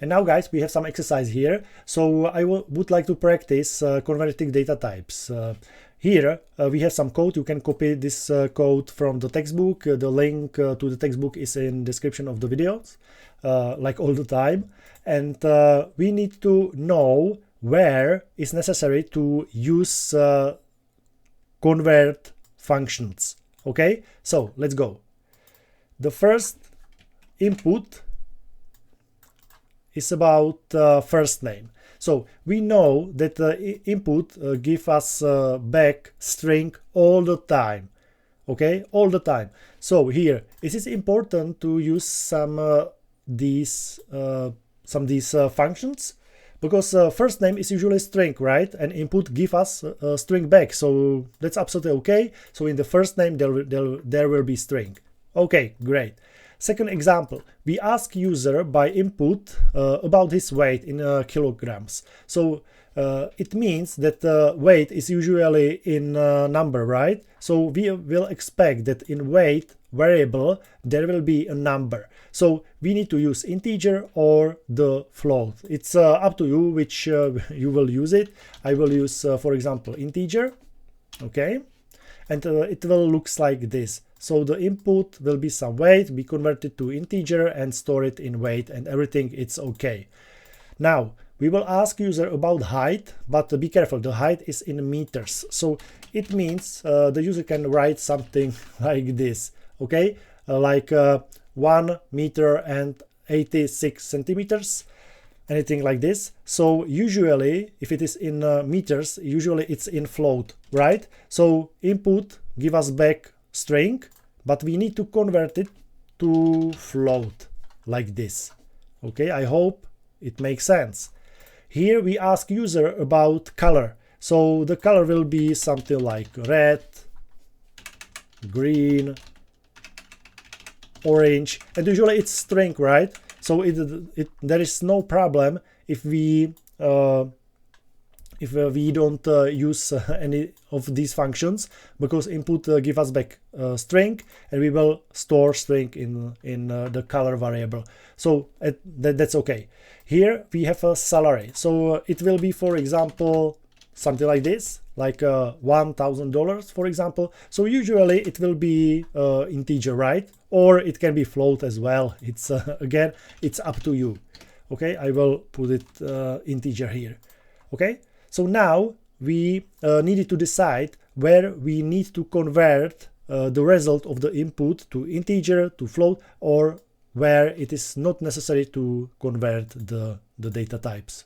And now guys, we have some exercise here. So I would like to practice converting data types. Here we have some code. You can copy this code from the textbook. The link to the textbook is in description of the videos, like all the time. And we need to know where is necessary to use convert functions. Okay, so let's go. The first input is about first name. So we know that the input give us back string all the time. Okay, all the time. So here it is important to use some these functions, because first name is usually string, right? And input give us a string back, so that's absolutely okay. So in the first name there will be string. Okay, great. Second example, we ask user by input about his weight in kilograms. So it means that weight is usually in number, right? So we will expect that in weight variable there will be a number. So we need to use integer or the float. It's up to you which you will use it. I will use, for example, integer. Okay, and it will looks like this. So the input will be some weight, be converted to integer and store it in weight, and everything it's okay. Now we will ask user about height, but be careful, the height is in meters. So it means the user can write something like this, okay, like 1 meter and 86 centimeters, anything like this. So usually if it is in meters, usually it's in float, right? So input give us back string, but we need to convert it to float like this. Okay, I hope it makes sense. Here we ask user about color. So the color will be something like red, green, orange, and usually it's string, right? So there is no problem if we don't use any of these functions, because input give us back string, and we will store string in the color variable. So that's okay. Here we have a salary. So it will be, for example, something like this, like $1,000, for example. So usually it will be integer, right? Or it can be float as well. It's again, it's up to you. Okay, I will put it integer here. Okay, so now we needed to decide where we need to convert the result of the input to integer, to float, or where it is not necessary to convert the data types.